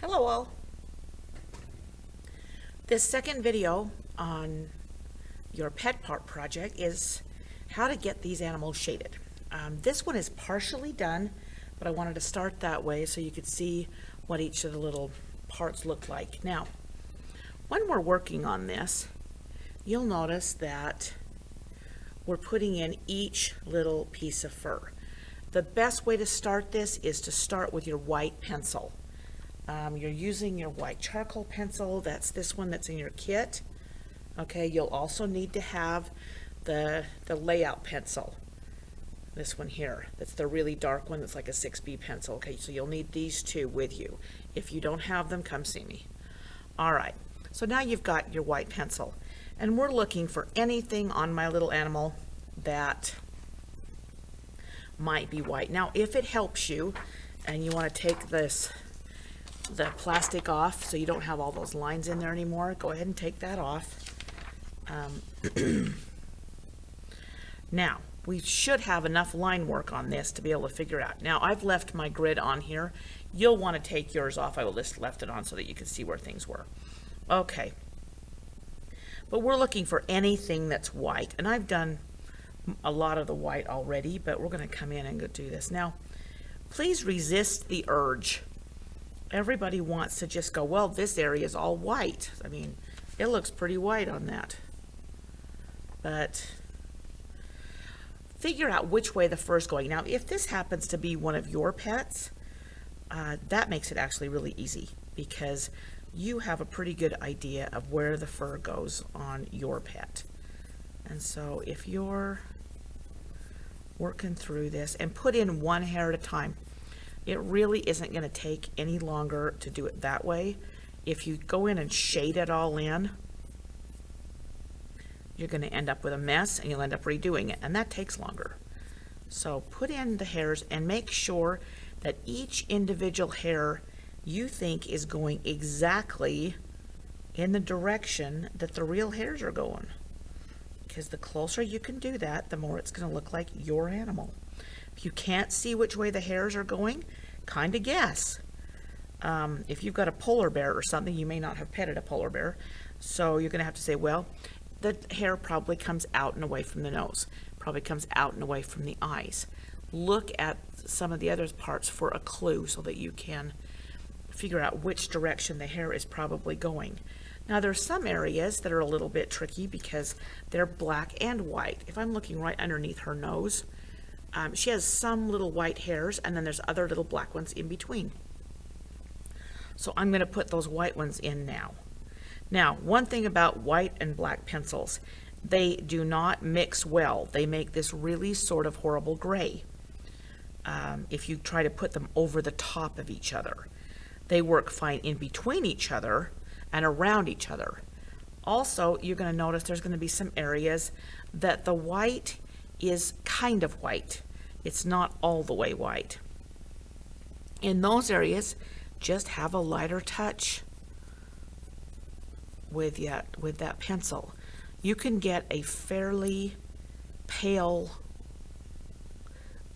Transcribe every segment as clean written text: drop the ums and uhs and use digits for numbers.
Hello all. This second video on your pet park project is how to get these animals shaded. This one is partially done, but I wanted to start that way so you could see what each of the little parts look like. Now, when we're working on this, you'll notice that we're putting in each little piece of fur. The best way to start this is to start with your white pencil. You're using your white charcoal pencil. That's this one that's in your kit. Okay, you'll also need to have the layout pencil. This one here, that's the really dark one that's like a 6B pencil. Okay, so you'll need these two with you. If you don't have them, come see me. All right, so now you've got your white pencil, and we're looking for anything on my little animal that might be white. Now, if it helps you, and you want to take the plastic off so you don't have all those lines in there anymore, go ahead and take that off. Now, we should have enough line work on this to be able to figure out. Now, I've left my grid on here. You'll want to take yours off. I will just left it on so that you can see where things were. Okay. But we're looking for anything that's white, and I've done a lot of the white already, but we're going to come in and go do this. Now, please resist the urge. Everybody wants to just go, well, this area is all white. I mean, it looks pretty white on that. But figure out which way the fur is going. Now, if this happens to be one of your pets, that makes it actually really easy because you have a pretty good idea of where the fur goes on your pet. And so if you're working through this, and put in one hair at a time, it really isn't going to take any longer to do it that way. If you go in and shade it all in, you're going to end up with a mess and you'll end up redoing it, and that takes longer. So put in the hairs and make sure that each individual hair you think is going exactly in the direction that the real hairs are going. Because the closer you can do that, the more it's going to look like your animal. If you can't see which way the hairs are going, kind of guess. If you've got a polar bear or something, you may not have petted a polar bear, so you're going to have to say, well, the hair probably comes out and away from the nose, probably comes out and away from the eyes. Look at some of the other parts for a clue so that you can figure out which direction the hair is probably going. Now, there are some areas that are a little bit tricky because they're black and white. If I'm looking right underneath her nose, she has some little white hairs, and then there's other little black ones in between. So I'm going to put those white ones in now. Now, one thing about white and black pencils, they do not mix well. They make this really sort of horrible gray if you try to put them over the top of each other. They work fine in between each other and around each other. Also, you're going to notice there's going to be some areas that the white is kind of white. It's not all the way white. In those areas, just have a lighter touch with that pencil. You can get a fairly pale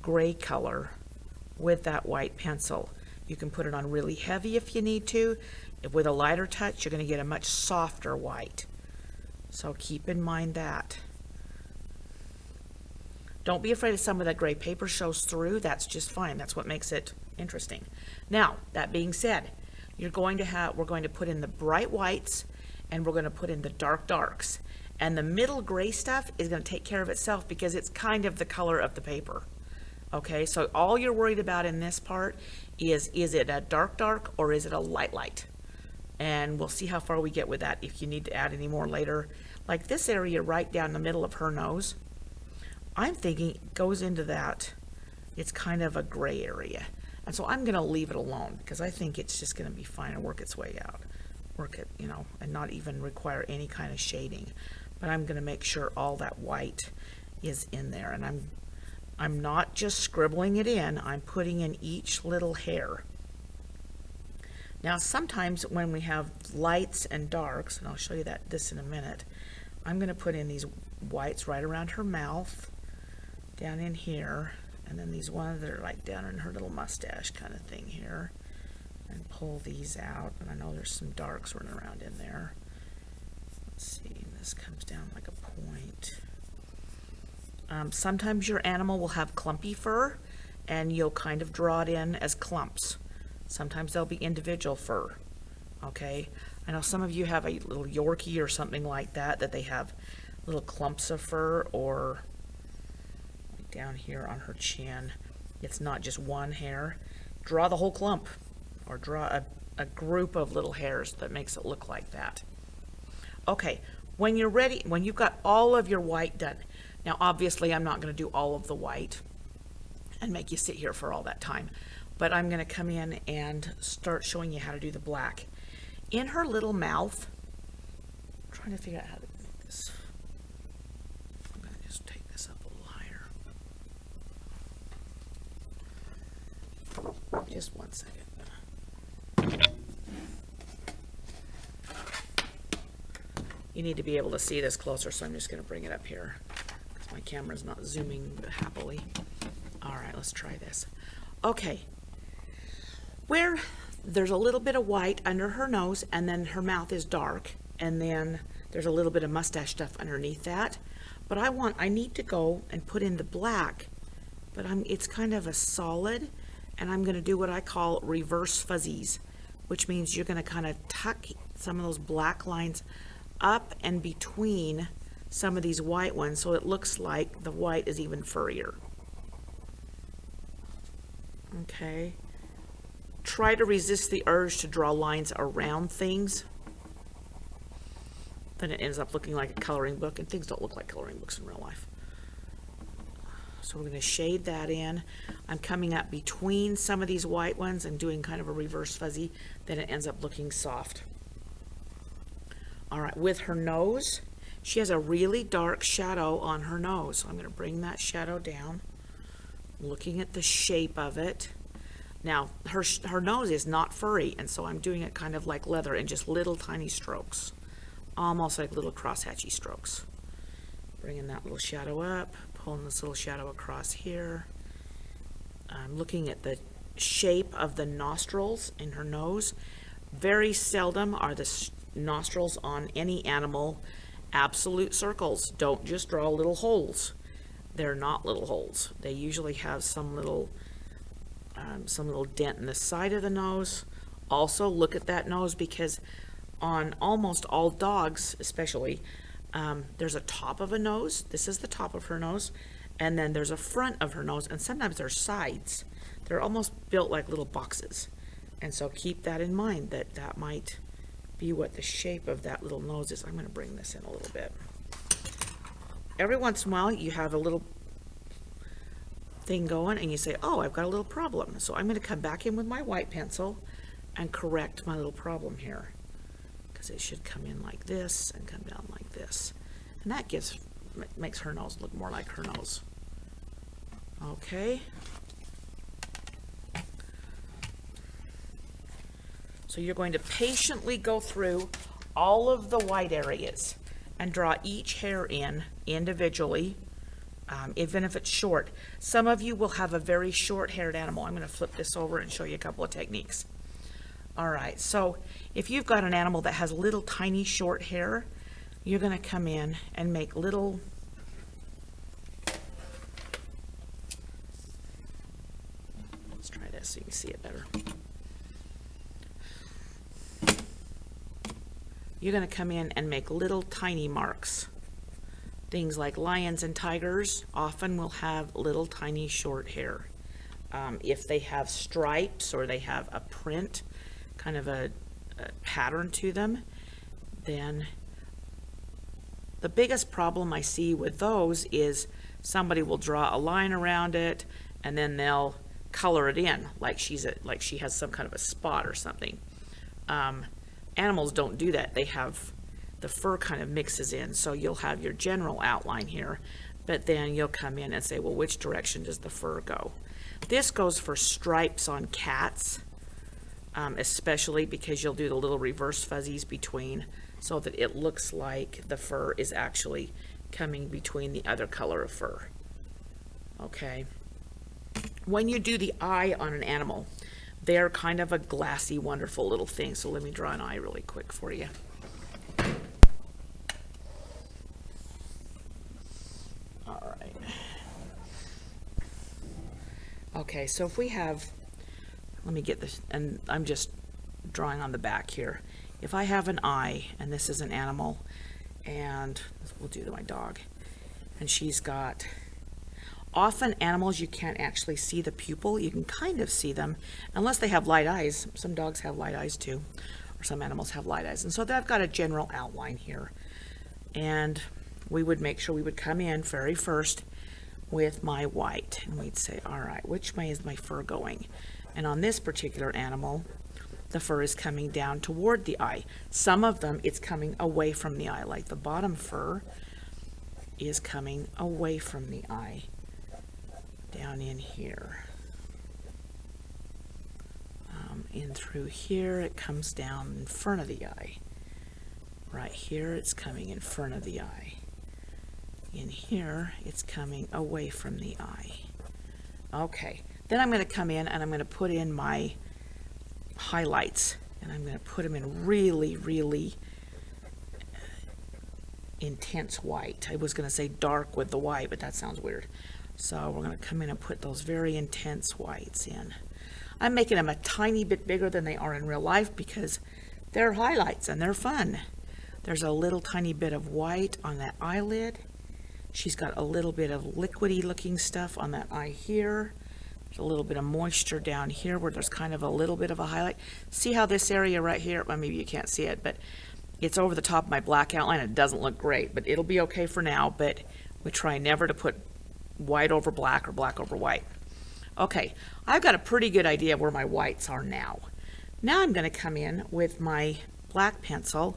gray color with that white pencil. You can put it on really heavy if you need to. With a lighter touch, you're going to get a much softer white. So keep in mind that. Don't be afraid if some of that gray paper shows through. That's just fine. That's what makes it interesting. Now, that being said, we're going to put in the bright whites and we're going to put in the dark darks. And the middle gray stuff is going to take care of itself because it's kind of the color of the paper. Okay, so all you're worried about in this part is it a dark dark or is it a light light? And we'll see how far we get with that if you need to add any more later. Like this area right down the middle of her nose, I'm thinking it goes into that. It's kind of a gray area. And so I'm going to leave it alone because I think it's just going to be fine and work its way out. Work it, and not even require any kind of shading. But I'm going to make sure all that white is in there. And I'm not just scribbling it in. I'm putting in each little hair. Now, sometimes when we have lights and darks, and I'll show you this in a minute, I'm going to put in these whites right around her mouth, down in here, and then these ones that are like down in her little mustache kind of thing here. and pull these out. And I know there's some darks running around in there. Let's see, this comes down like a point. Sometimes your animal will have clumpy fur, and you'll kind of draw it in as clumps. Sometimes they'll be individual fur. Okay, I know some of you have a little Yorkie or something like that, that they have little clumps of fur, or like down here on her chin, it's not just one hair. Draw the whole clump, or draw a group of little hairs that makes it look like that. Okay, when you're ready, when you've got all of your white done, now obviously I'm not going to do all of the white and make you sit here for all that time, but I'm going to come in and start showing you how to do the black. In her little mouth, I'm trying to figure out how to make this. I'm going to just take this up a little higher. Just one second. You need to be able to see this closer, so I'm just going to bring it up here because my camera's not zooming happily. All right, let's try this. Okay, where there's a little bit of white under her nose, and then her mouth is dark, and then there's a little bit of mustache stuff underneath that. But I need to go and put in the black, but it's kind of a solid, and I'm going to do what I call reverse fuzzies, which means you're going to kind of tuck some of those black lines up and between some of these white ones, so it looks like the white is even furrier. Okay. Try to resist the urge to draw lines around things. Then it ends up looking like a coloring book, and things don't look like coloring books in real life. So we're going to shade that in. I'm coming up between some of these white ones and doing kind of a reverse fuzzy. Then it ends up looking soft. All right, with her nose, she has a really dark shadow on her nose. So I'm going to bring that shadow down, looking at the shape of it. Now, her nose is not furry, and so I'm doing it kind of like leather in just little tiny strokes, almost like little crosshatchy strokes. Bringing that little shadow up, pulling this little shadow across here. I'm looking at the shape of the nostrils in her nose. Very seldom are the nostrils on any animal absolute circles. Don't just draw little holes. They're not little holes. They usually have some little dent in the side of the nose. Also look at that nose, because on almost all dogs especially, there's a top of a nose. This is the top of her nose, and then there's a front of her nose, and sometimes there's sides. They're almost built like little boxes, and so keep that in mind, that might be what the shape of that little nose is. I'm going to bring this in a little bit. Every once in a while you have a little thing going and you say, oh, I've got a little problem. So I'm going to come back in with my white pencil and correct my little problem here, because it should come in like this and come down like this, and that makes her nose look more like her nose. Okay, so you're going to patiently go through all of the white areas and draw each hair in individually, even if it's short. Some of you will have a very short-haired animal. I'm going to flip this over and show you a couple of techniques. All right, so if you've got an animal that has little tiny short hair, you're going to come in and make little let's try this so you can see it better. You're going to come in and make little tiny marks. Things like lions and tigers often will have little tiny short hair. If they have stripes or they have a print, kind of a pattern to them, then the biggest problem I see with those is somebody will draw a line around it and then they'll color it in like she has some kind of a spot or something. Animals don't do that. They have the fur kind of mixes in, so you'll have your general outline here, but then you'll come in and say, well, which direction does the fur go? This goes for stripes on cats, especially because you'll do the little reverse fuzzies between, so that it looks like the fur is actually coming between the other color of fur. Okay. When you do the eye on an animal, they're kind of a glassy, wonderful little thing. So let me draw an eye really quick for you. All right. Okay, so if we have, let me get this, and I'm just drawing on the back here. If I have an eye, and this is an animal, and we'll do my dog, and she's got, often animals you can't actually see the pupil. You can kind of see them, unless they have light eyes. Some dogs have light eyes too, or some animals have light eyes. And so I've got a general outline here. And we would make sure we would come in very first with my white. And we'd say, all right, which way is my fur going? And on this particular animal, the fur is coming down toward the eye. Some of them, it's coming away from the eye, like the bottom fur is coming away from the eye. Down in here. In through here, it comes down in front of the eye. Right here, it's coming in front of the eye. In here, it's coming away from the eye. Okay, then I'm going to come in and I'm going to put in my highlights. And I'm going to put them in really, really intense white. I was going to say dark with the white, but that sounds weird. So we're going to come in and put those very intense whites in. I'm making them a tiny bit bigger than they are in real life because they're highlights and they're fun. There's a little tiny bit of white on that eyelid. She's got a little bit of liquidy looking stuff on that eye here. There's a little bit of moisture down here where there's kind of a little bit of a highlight. See how this area right here, well, maybe you can't see it, but it's over the top of my black outline. It doesn't look great, but it'll be okay for now. But we try never to put white over black or black over white. Okay, I've got a pretty good idea where my whites are now. Now I'm going to come in with my black pencil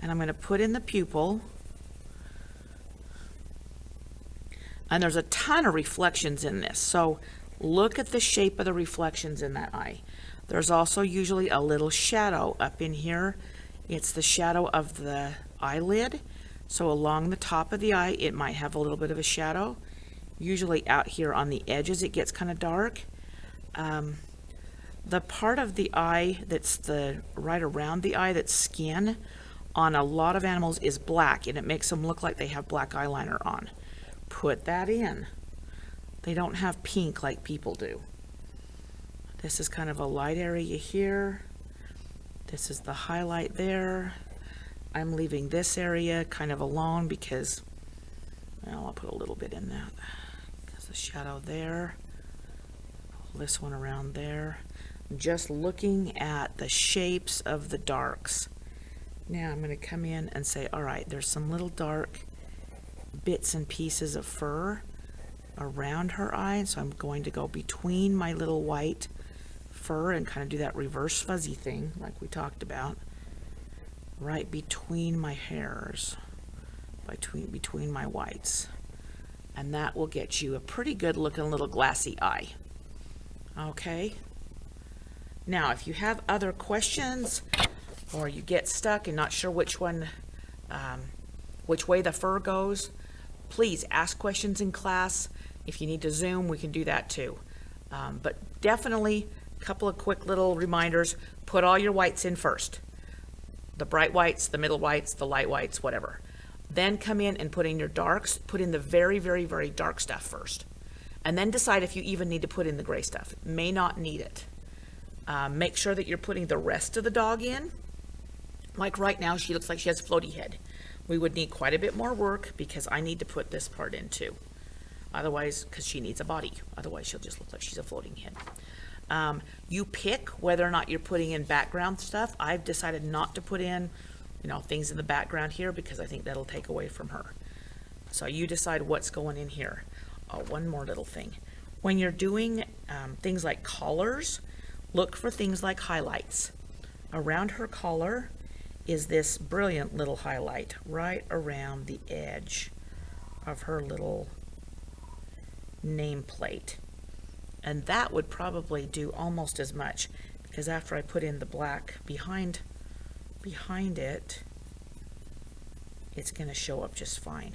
and I'm going to put in the pupil. And there's a ton of reflections in this, so look at the shape of the reflections in that eye. There's also usually a little shadow up in here. It's the shadow of the eyelid. So along the top of the eye, it might have a little bit of a shadow. Usually out here on the edges it gets kind of dark. The part of the eye that's right around the eye that's skin on a lot of animals is black, and it makes them look like they have black eyeliner on. Put that in. They don't have pink like people do. This is kind of a light area here. This is the highlight there. I'm leaving this area kind of alone because, well, I'll put a little bit in that. Shadow there, pull this one around there. I'm just looking at the shapes of the darks. Now I'm going to come in and say, all right, there's some little dark bits and pieces of fur around her eye, so I'm going to go between my little white fur and kind of do that reverse fuzzy thing like we talked about, right between my hairs, between my whites. And that will get you a pretty good looking little glassy eye. Okay. Now, if you have other questions or you get stuck and not sure which way the fur goes, please ask questions in class. If you need to Zoom, we can do that too. But definitely a couple of quick little reminders. Put all your whites in first. The bright whites, the middle whites, the light whites, whatever. Then come in and put in your darks. Put in the very, very, very dark stuff first. And then decide if you even need to put in the gray stuff. May not need it. Make sure that you're putting the rest of the dog in. Like right now, she looks like she has a floaty head. We would need quite a bit more work because I need to put this part in too. Otherwise, because she needs a body. Otherwise, she'll just look like she's a floating head. You pick whether or not you're putting in background stuff. I've decided not to put in things in the background here because I think that'll take away from her. So you decide what's going in here. Oh, one more little thing. When you're doing things like collars, look for things like highlights. Around her collar is this brilliant little highlight right around the edge of her little nameplate. And that would probably do almost as much because after I put in the black behind it, it's going to show up just fine.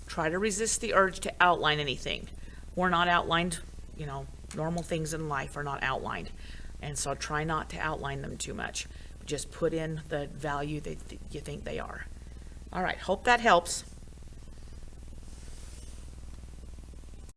Try to resist the urge to outline anything. We're not outlined, normal things in life are not outlined. And so try not to outline them too much. Just put in the value that you think they are. All right, hope that helps.